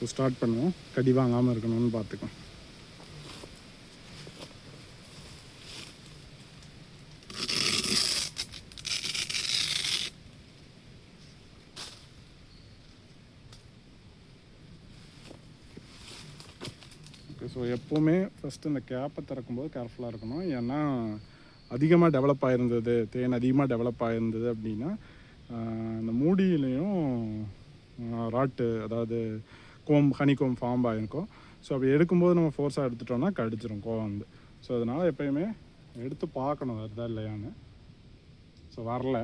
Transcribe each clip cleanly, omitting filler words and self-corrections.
So start பண்ணுவோம். கடி வாங்காமல் இருக்கணும்னு பார்த்துக்கோம். ஸோ எப்போவுமே ஃபஸ்ட்டு இந்த கேப்பை திறக்கும்போது கேர்ஃபுல்லாக இருக்கணும். ஏன்னா அதிகமாக டெவலப் ஆகிருந்தது, தேன் அதிகமாக டெவலப் ஆகிருந்தது அப்படின்னா இந்த மூடியிலையும் ராட்டு, அதாவது ஹனி கோம் ஃபார்ம் ஆகிருக்கும். ஸோ அப்படி எடுக்கும்போது நம்ம ஃபோர்ஸாக எடுத்துட்டோம்னா கடிச்சிரும் கோவம் வந்து. ஸோ அதனால் எப்போயுமே எடுத்து பார்க்கணும் வருதா இல்லையான்னு. ஸோ வரல,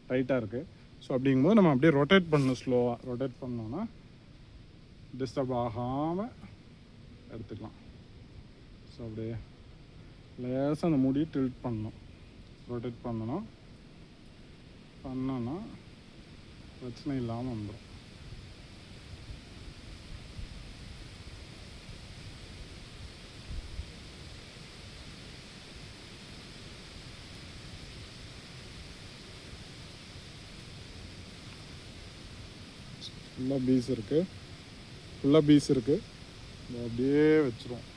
டைட்டாக இருக்குது. ஸோ அப்படிங்கும்போது நம்ம அப்படியே ரொட்டேட் பண்ணணும். ஸ்லோவாக ரொட்டேட் பண்ணோன்னா டிஸ்டர்ப் ஆகாமல் எடுத்துக்கலாம். ஸோ அப்படியே லேசாக அந்த மூடி டில்ட் பண்ணணும், ரொட்டேட் பண்ணணும். பண்ணோன்னா பிரச்சனை இல்லாமல் வந்துடும். ஃபுல்லாக பீஸ் இருக்குது. அப்படியே வச்சுருவோம்.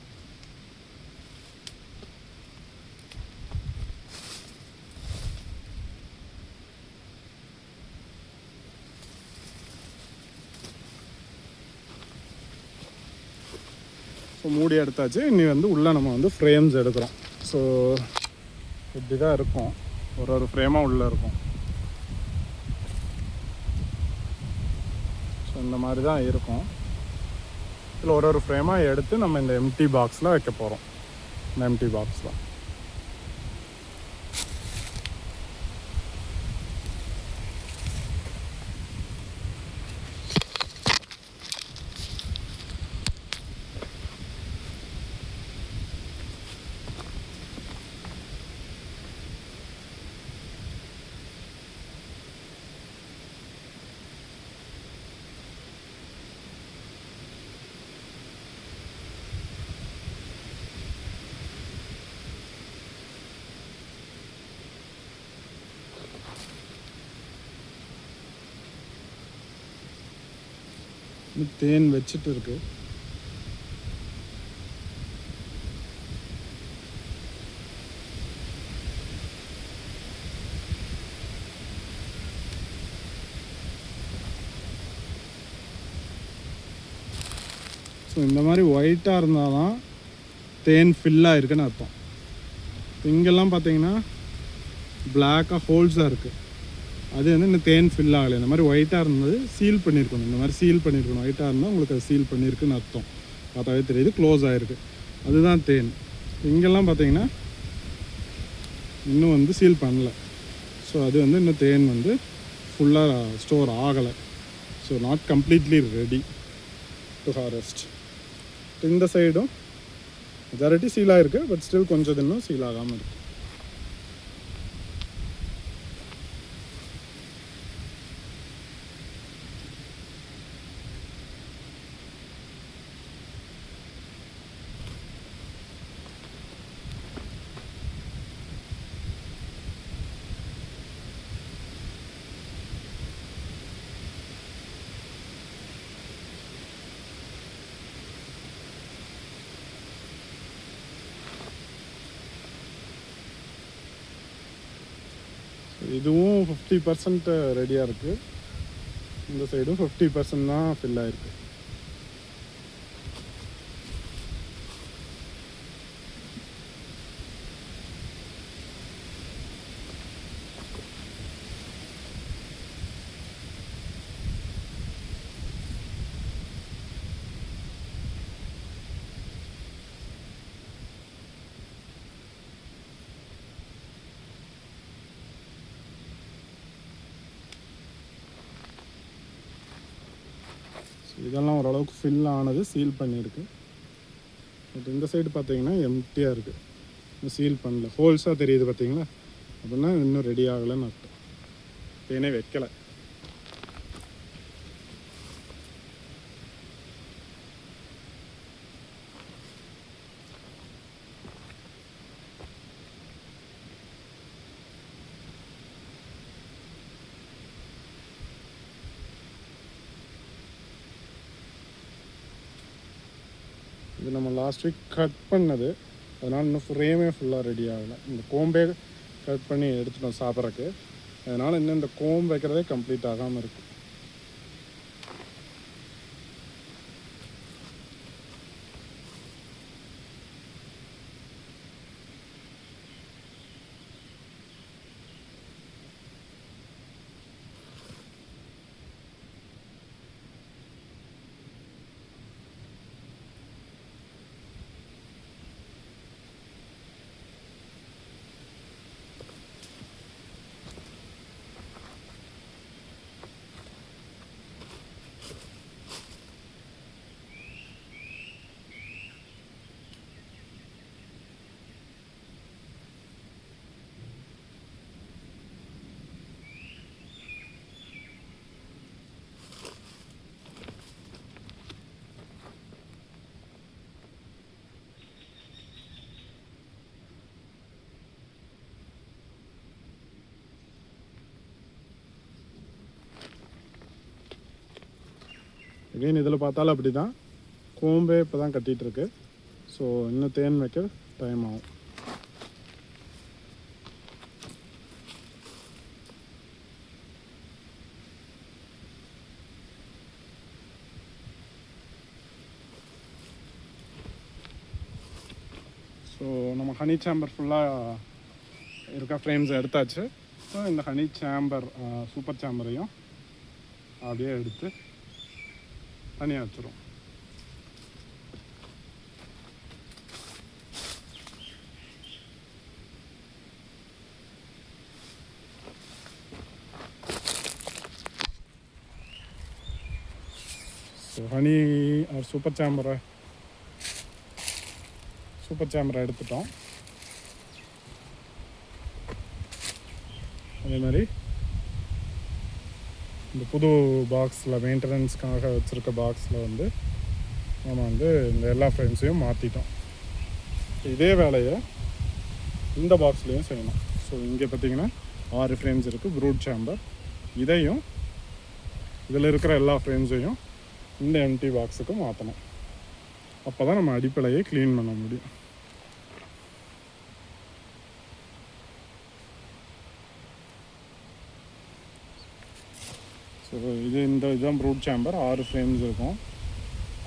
ஸோ மூடி எடுத்தாச்சு. இனி வந்து உள்ளே நம்ம வந்து ஃப்ரேம்ஸ் எடுக்கிறோம். ஸோ இப்படி தான் இருக்கும், ஒரு ஃப்ரேமாக உள்ளே இருக்கும். ஸோ இந்த மாதிரி தான் இருக்கும். இதில் ஒரு ஃப்ரேமாக எடுத்து நம்ம இந்த எம்டி பாக்ஸில் வைக்க போகிறோம். இந்த எம்டி பாக்ஸில் தேன் வச்சுட்டு இருக்கு. ஸோ இந்த மாதிரி ஒயிட்டாக இருந்தால் தான் தேன் ஃபில்லாக இருக்குன்னு அர்த்தம். இங்கெல்லாம் பார்த்தீங்கன்னா பிளாக்காக ஹோல்ஸாக இருக்குது, அது வந்து இந்த தேன் ஃபில் ஆகலை. இந்த மாதிரி ஒயிட்டாக இருந்தது சீல் பண்ணியிருக்கணும். இந்த மாதிரி சீல் பண்ணியிருக்கணும். ஒயிட்டாக இருந்தால் உங்களுக்கு அது சீல் பண்ணியிருக்குன்னு அர்த்தம். பார்த்தாவே தெரியுது க்ளோஸ் ஆகிருக்கு, அதுதான் தேன். இங்கெல்லாம் பார்த்தீங்கன்னா இன்னும் வந்து சீல் பண்ணல. ஸோ அது வந்து இன்னும் தேன் வந்து ஃபுல்லாக ஸ்டோர் ஆகலை. So not completely ready to harvest. இந்த சைடும் மெஜாரிட்டி சீல் ஆகிருக்கு, பட் ஸ்டில் கொஞ்சம் இன்னும் சீல் ஆகாமல் இருக்குது. இதுவும் 50% ரெடியாக இருக்குது. இந்த சைடும் 50% தான் ஃபில் ஆகிருக்கு. இதெல்லாம் ஓரளவுக்கு ஃபில் ஆனது, சீல் பண்ணியிருக்கு. பட் இந்த சைடு பார்த்தீங்கன்னா எம்டியாக இருக்குது, இன்னும் சீல் பண்ணல. ஹோல்ஸாக தெரியுது பார்த்தீங்களா, அப்படின்னா இன்னும் ரெடி ஆகலைன்னு அர்த்தம். தேனே வைக்கலை. இது நம்ம லாஸ்ட் வீக் கட் பண்ணது, அதனால் இன்னும் ஃப்ரேமே ஃபுல்லாக ரெடி ஆகலை. இந்த கோம்பே கட் பண்ணி எடுத்துட்டோம் சாப்பிட்றக்கு, அதனால் இன்னும் இந்த கோம்பு வைக்கிறதே கம்ப்ளீட் ஆகாமல் இருக்குது. அகெயின் இதில் பார்த்தாலும் அப்படி தான், கோம்பே இப்போ தான் கட்டிகிட்ருக்கு. ஸோ இன்னும் தேன் வைக்க டைம் ஆகும். ஸோ நம்ம ஹனி சேம்பர் ஃபுல்லாக இருக்க ஃப்ரேம்ஸ் எடுத்தாச்சு. ஸோ இந்த ஹனி சேம்பர் சூப்பர் சேம்பரையும் அப்படியே எடுத்து தனியாக வச்சுரும். ஸோ ஹனி ஒரு சூப்பர் சேம்பரை எடுத்துட்டோம். அதே மாதிரி இந்த புது பாக்ஸில் மெயின்டெனன்ஸ்க்காக வச்சுருக்க பாக்ஸில் வந்து நம்ம வந்து இந்த எல்லா ஃப்ரேம்ஸையும் மாற்றிட்டோம். இதே வேலையை இந்த பாக்ஸ்லேயும் செய்யணும். ஸோ இங்கே பார்த்திங்கன்னா 6 ஃப்ரேம்ஸ் இருக்குது ப்ரூட் சேம்பர். இதையும் இதில் இருக்கிற எல்லா ஃப்ரேம்ஸையும் இந்த எம்டி பாக்ஸுக்கு மாற்றணும். அப்போ தான் நம்ம அடிப்படையை க்ளீன் பண்ண முடியும். ஸோ இதுதான் ப்ரூட் சேம்பர். 6 ஃப்ரேம்ஸ் இருக்கும்,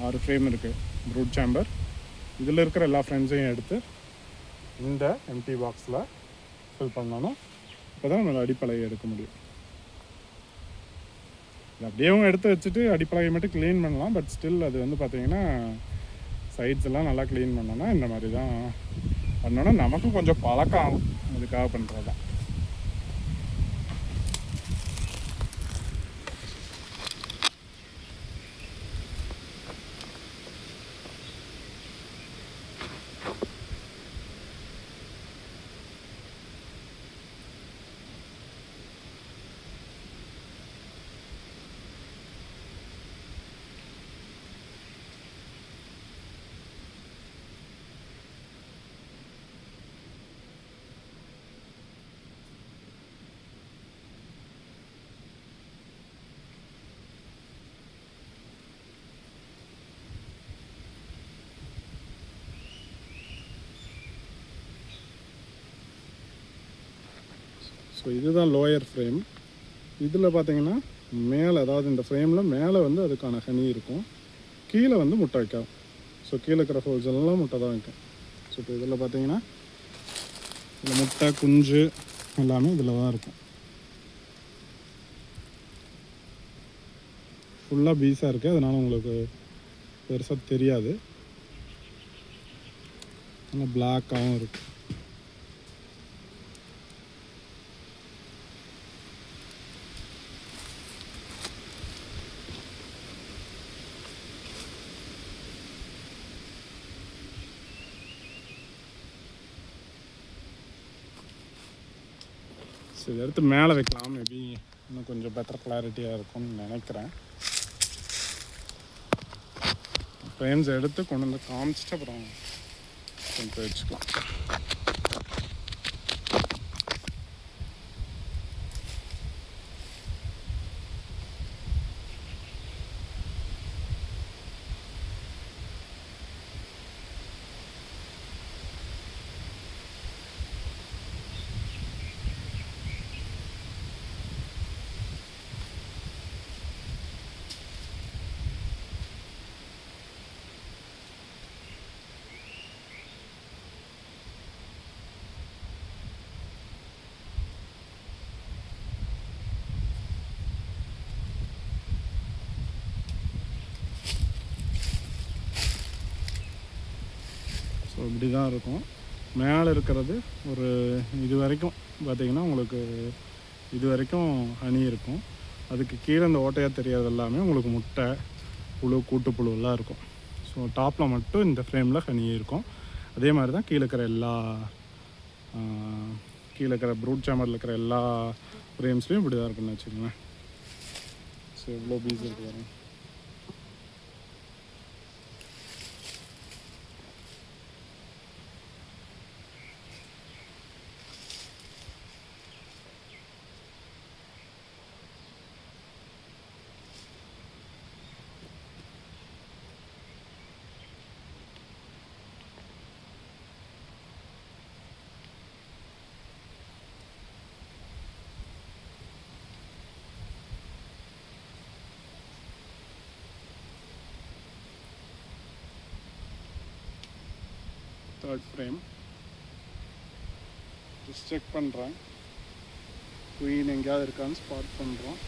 6 ஃப்ரேம் இருக்குது ப்ரூட் சேம்பர். இதில் இருக்கிற எல்லா ஃப்ரேம்ஸையும் எடுத்து இந்த எம்டி பாக்ஸில் ஃபில் பண்ணணும். இப்போ தான் நம்ம அடிப்படையை எடுக்க முடியும். அப்படியேவும் எடுத்து வச்சுட்டு அடிப்படையை மட்டும் க்ளீன் பண்ணலாம். பட் ஸ்டில் அது வந்து பார்த்திங்கன்னா சைட்ஸ் எல்லாம் நல்லா க்ளீன் பண்ணோன்னா இந்த மாதிரி தான் பண்ணோன்னா நமக்கும் கொஞ்சம் பழக்கம் ஆகும். அதுக்காக பண்ணுறது தான். ஸோ இதுதான் லோயர் ஃப்ரேம். இதில் பார்த்திங்கன்னா மேலே, அதாவது இந்த ஃப்ரேமில் மேலே வந்து அதுக்கான ஹனி இருக்கும், கீழே வந்து முட்டை வைக்கும். ஸோ கீழே இருக்கிற ஹோல்ஸ் எல்லாம் முட்டை தான் வைக்கும். ஸோ இப்போ இதில் பார்த்திங்கன்னா இதில் முட்டை குஞ்சு எல்லாமே இதில் தான் இருக்கும். ஃபுல்லாக பீஸாக இருக்குது, அதனால் உங்களுக்கு பெருசாக தெரியாது. ஆனால் பிளாக்காகவும் இருக்குது. ஸோ இதை எடுத்து மேலே வைக்கலாம். மேபி இன்னும் கொஞ்சம் பெட்டர் கிளாரிட்டியாக இருக்கும்னு நினைக்கிறேன். ஃப்ரேம்ஸ் எடுத்து கொண்டு வந்து காமிச்சிட்டு அப்புறம் கொஞ்சம் வச்சுக்கலாம். இப்படி தான் இருக்கும். மேலே இருக்கிறது ஒரு இது வரைக்கும் பார்த்திங்கன்னா உங்களுக்கு இது வரைக்கும் ஹனி இருக்கும். அதுக்கு கீழே இந்த ஓட்டையாக தெரியாது எல்லாமே உங்களுக்கு முட்டை புழு கூட்டுப்புழுலாம் இருக்கும். ஸோ டாப்பில் மட்டும் இந்த ஃப்ரேமில் ஹனி இருக்கும். அதே மாதிரி தான் கீழே இருக்கிற கீழே இருக்கிற ப்ரூட் சேம்பரில் இருக்கிற எல்லா ஃப்ரேம்ஸ்லேயும் இப்படி தான் இருக்குன்னு வச்சுக்கோங்களேன். ஸோ எவ்வளோ பீஸ் இருக்குது பாருங்க. தேர்ட் ஃப்ரேம் ஜஸ்ட் செக் பண்ணுறேன், குயின் எங்கேயாவது இருக்கான்னு ஸ்பாட் பண்ணுறோம்.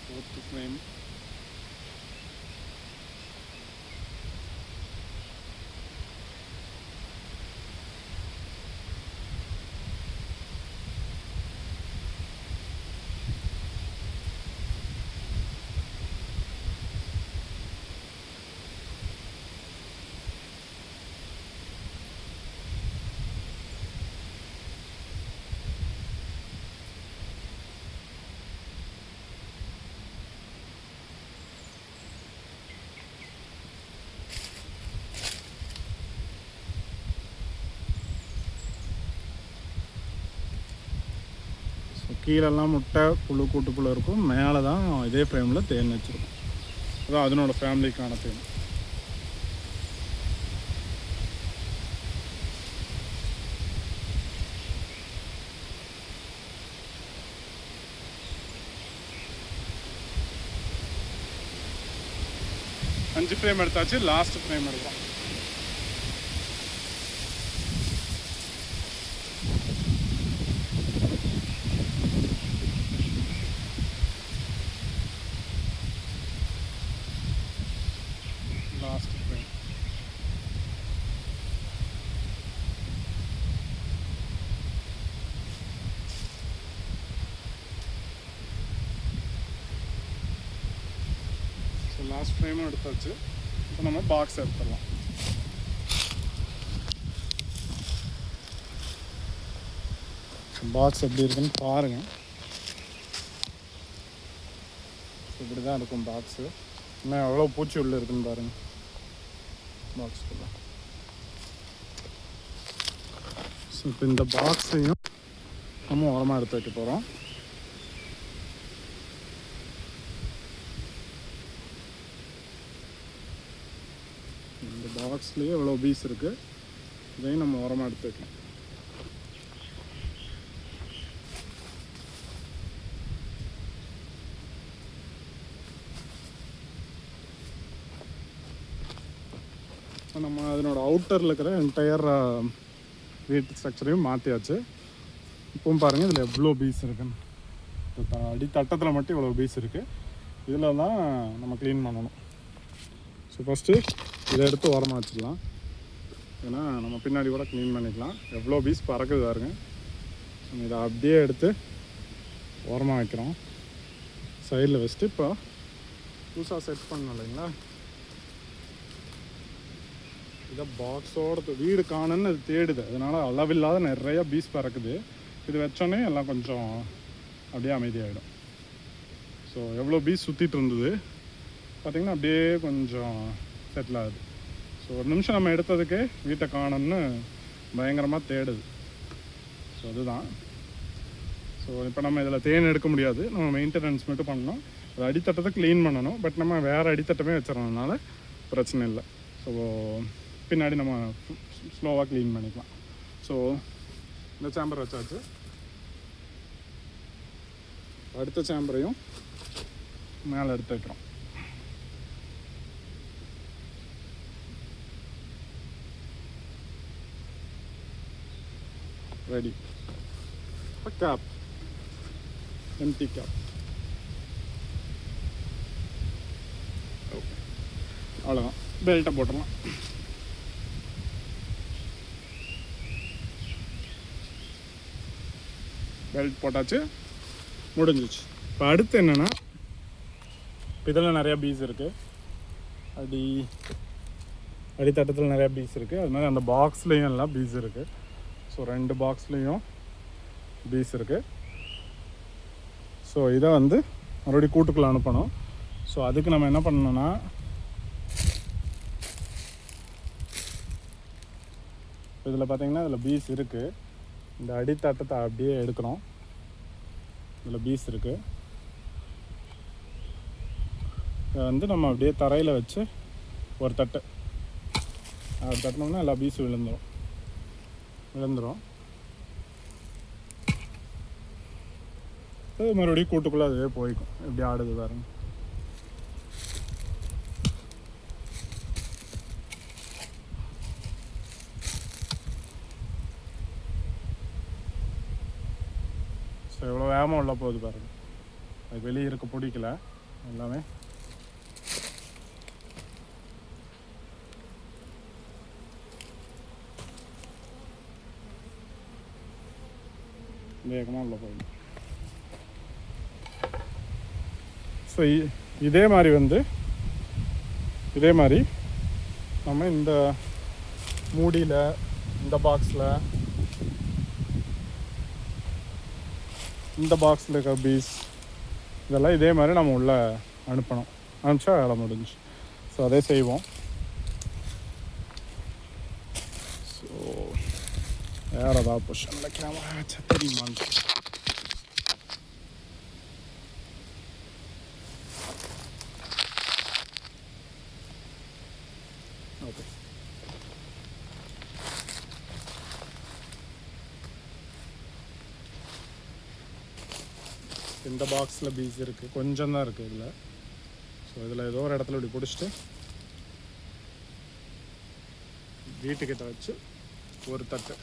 Fourth frame. கீழெல்லாம் முட்டை புழு கூட்டுப்புழு இருக்கும், மேலே தான் இதே ஃப்ரேமில் தேன் வச்சுருக்கும். அதான் அதனோட ஃபேமிலிக்கான தேன். அஞ்சு ஃப்ரேம் எடுத்தாச்சு, லாஸ்ட் ஃப்ரேம் எடுக்கும். லாஸ்ட் ஃப்ரேம் லாஸ்ட் ஃப்ரேமும் எடுத்தாச்சு. இப்போ நம்ம பாக்ஸ் எடுத்துடலாம். பாக்ஸ் எப்படி இருக்குன்னு பாருங்கள். இப்படி தான் இருக்கும் பாக்ஸு. இன்னும் எவ்வளோ பூச்சி உள்ளே இருக்குன்னு பாருங்கள் பாக்ஸுக்குள்ள. ஸோ இப்போ இந்த பாக்ஸையும் நம்ம உரமாக எடுத்து வைக்க போகிறோம். இந்த பாக்ஸ்லேயே எவ்வளோ பீஸ் இருக்குது, இதையும் நம்ம உரமாக எடுத்து வைக்கலாம். நம்ம அதனோட அவுட்டரில் இருக்கிற என்டையர் வீட்டு ஸ்ட்ரக்சரையும் மாற்றியாச்சு. இப்பவும் பாருங்கள் இதில் எவ்வளோ பீஸ் இருக்குன்னு. அடித்தட்டத்தில் மட்டும் இவ்வளோ பீஸ் இருக்குது. இதில் தான் நம்ம க்ளீன் பண்ணணும். ஸோ ஃபஸ்ட்டு இதை எடுத்து ஓரமாக வச்சிடலாம், ஏன்னா நம்ம பின்னாடி கூட க்ளீன் பண்ணிக்கலாம். எவ்வளோ பீஸ் பறக்குது பாருங்க. நம்ம இதை அப்படியே எடுத்து ஓரமாக வைக்கிறோம், சைடில் வச்சுட்டு. இப்போ புதுசாக செட் பண்ணணும் இல்லைங்களா, இதை பாக்ஸோட வீடு காணுன்னு அது தேடுது. அதனால் அளவில்லாத நிறையா பீஸ் பறக்குது. இது வச்சோன்னே எல்லாம் கொஞ்சம் அப்படியே அமைதியாகிடும். ஸோ எவ்வளோ பீஸ் சுற்றிட்டு இருந்தது பார்த்திங்கன்னா அப்படியே கொஞ்சம் செட்டில் ஆகுது. ஸோ ஒரு நிமிஷம் நம்ம எடுத்ததுக்கு வீட்டை காணோம்னு பயங்கரமாக தேடுது. ஸோ அதுதான். ஸோ இப்போ நம்ம இதில் தேன் எடுக்க முடியாது, நம்ம மெயின்டெனன்ஸ் மட்டும் பண்ணணும். அது அடித்தட்டத்தை க்ளீன் பண்ணணும். பட் நம்ம வேறு அடித்தட்டமே வச்சிடறதுனால பிரச்சனை இல்லை. ஸோ பின்னாடி நம்ம ஸ்லோவாக க்ளீன் பண்ணிக்கலாம். ஸோ இந்த சேம்பர் வச்சாச்சு. அடுத்த சேம்பரையும் மேலே எடுத்து வைக்கிறோம். Ready. Cap, empty cap. Okay, அவ்வளோதான். பெல்ட்டை போட்டுடலாம். பெல்ட் போட்டாச்சு, முடிஞ்சிச்சு. இப்போ அடுத்து என்னென்னா, இப்போ இதில் நிறையா பீஸ் இருக்குது. அடித்தட்டத்தில் நிறையா பீஸ் இருக்குது. அது மாதிரி அந்த பாக்ஸ்லேயும் எல்லாம் பீஸ் இருக்குது. ஸோ 2 பாக்ஸ்லேயும் பீஸ் இருக்குது. ஸோ இதை வந்து மறுபடியும் கூட்டுக்குள்ளே அனுப்பணும். ஸோ அதுக்கு நம்ம என்ன பண்ணணும்னா, இதில் பார்த்திங்கன்னா இதில் பீஸ் இருக்குது. இந்த அடித்தட்டத்தை அப்படியே எடுக்கணும். இதில் பீஸ் இருக்குது. இதை வந்து நம்ம அப்படியே தரையில் வச்சு ஒரு தட்டு அப்படி தட்டினோம்னா எல்லா பீஸும் விழுந்துடும். அது மறுபடியும் கூட்டுக்குள்ளே அதுவே போய்க்கும். எப்படி ஆடுது பாருங்க. ஸோ எவ்வளோ வேகமாக உள்ள போகுது பாருங்கள். அது வெளியே இருக்க பிடிக்கல எல்லாமே. வேகமாக உள்ள போகுது. ஸோ இதே மாதிரி நம்ம இந்த மூடியில், இந்த பாக்ஸில், இந்த பாக்ஸில் இருக்க பீஸ் இதெல்லாம் இதே மாதிரி நம்ம உள்ளே அனுப்பிச்சா வேலை முடிஞ்சு. ஸோ அதே செய்வோம். ஸோ வேறு ஏதாவது பொசிஷனில் கேமரா வச்சா தெரியுமான்னு. ஓகே, இந்த பாக்ஸில் பீஸ் இருக்குது, கொஞ்சம் தான் இருக்குது இதில். ஸோ இதில் ஏதோ ஒரு இடத்துல இப்படி பிடிச்சிட்டு வீட்டுக்கிட்ட வச்சு ஒரு தட்டு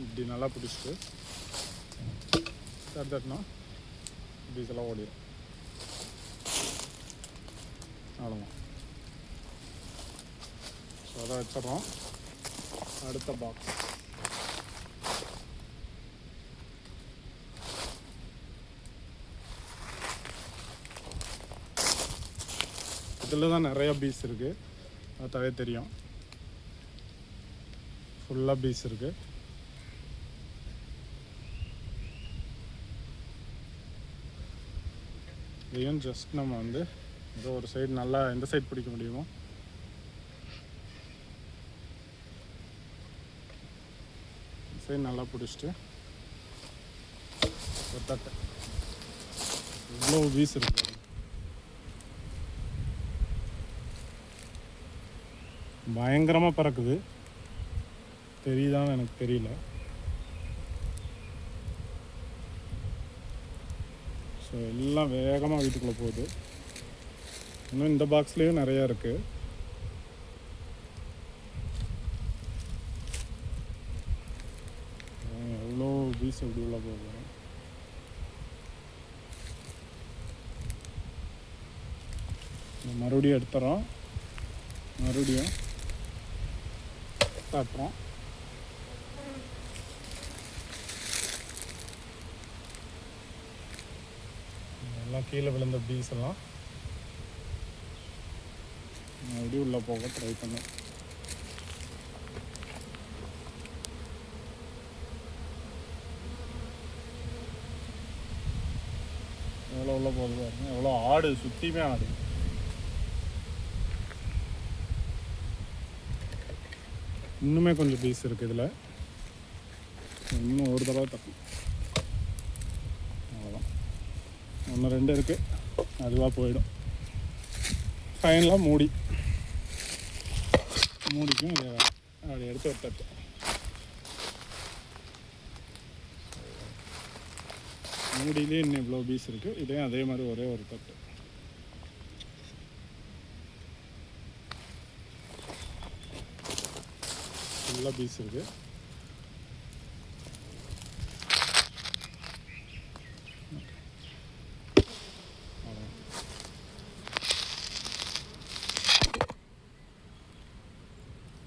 இப்படி நல்லா பிடிச்சிட்டு தட்டினா பீஸ் எல்லாம் ஓடிடும். அவ்வளோதான். ஸோ அதை வச்சிடறோம். அடுத்த பாக்ஸ் இதில் தான் நிறையா பீஸ் இருக்குது. பார்த்தாவே தெரியும், ஃபுல்லாக பீஸ் இருக்குது. இதையும் ஜஸ்ட் நம்ம வந்து ஏதோ ஒரு சைடு நல்லா எந்த சைடு பிடிக்க முடியுமோ சைடு நல்லா பிடிச்சிட்டு ஒரு தட்டை. இவ்வளோ பீஸ் இருக்குது. பயங்கரமாக பறக்குது. தெரியுதான்னு எனக்கு தெரியல. ஸோ எல்லாம் வேகமாக வீட்டுக்குள்ளே போகுது. இன்னும் இந்த பாக்ஸ்லேயும் நிறையா இருக்குது. எவ்வளோ பீஸ் எப்படி உள்ள போகுது. மறுபடியும் எடுத்துறோம். மறுபடியும் தட்டுறோம். எல்லாம் கீழே விழுந்த பீஸ் எல்லாம் மறுபடியும் உள்ளே போக ட்ரை பண்ணேன். எவ்வளோ உள்ள போகுது பாருங்க. எவ்வளோ ஆடு, சுற்றியுமே ஆடு. இன்னுமே கொஞ்சம் பீஸ் இருக்குது இதில். இன்னும் ஒரு தடவை தப்பு. அவ்வளோதான், 1 2 இருக்குது, அதுவாக போயிடும். ஃபைனலாக மூடிக்கும் இதை அப்படி எடுத்து ஒரு தட்டு. மூடியிலே இன்னும் இவ்வளோ பீஸ் இருக்குது, இதே அதே மாதிரி ஒரே ஒரு தட்டு. ஃபுல்லாக பீஸ் இருக்குது.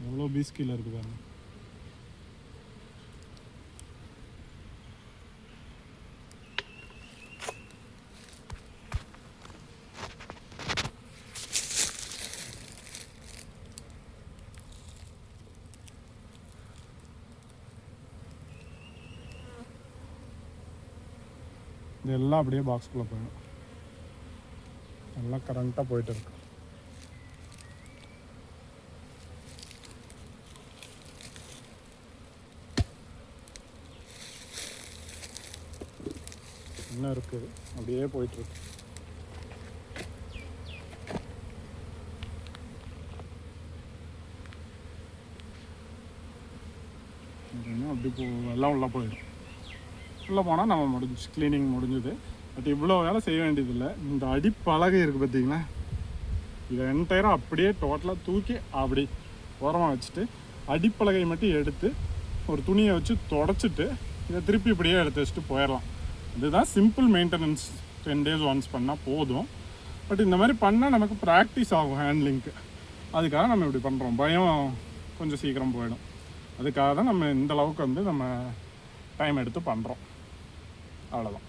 எவ்வளோ பீஸ் கீழே இருக்குது பாருங்க. இதெல்லாம் அப்படியே பாக்ஸ்குள்ளே போயிடும். எல்லாம் கரண்ட்டாக போயிட்டு இருக்கு. இன்னும் இருக்குது, அப்படியே போயிட்டுருக்கு. அப்படி எல்லாம் உள்ளே போயிடும். உள்ளே போனால் நம்ம முடிஞ்சு, க்ளீனிங் முடிஞ்சுது. பட் இவ்வளோ வேலை செய்ய வேண்டியதில்லை. இந்த அடிப்பலகை இருக்குது பார்த்தீங்களா, இதை என்டையராக அப்படியே டோட்டலாக தூக்கி அப்படி ஓரமாக வச்சுட்டு அடிப்பலகை மட்டும் எடுத்து ஒரு துணியை வச்சு தொடச்சிட்டு இதை திருப்பி இப்படியே எடுத்து வச்சுட்டு போயிடலாம். இதுதான் சிம்பிள் மெயின்டெனன்ஸ். 10 days ஒன்ஸ் பண்ணால் போதும். பட் இந்த மாதிரி பண்ணால் நமக்கு ப்ராக்டிஸ் ஆகும் ஹேண்ட்லிங்க்கு. அதுக்காக நம்ம இப்படி பண்ணுறோம். பயம் கொஞ்சம் சீக்கிரம் போயிடும். அதுக்காக தான் நம்ம இந்த அளவுக்கு நம்ம டைம் எடுத்து பண்ணுறோம். அவ்வளோதான்.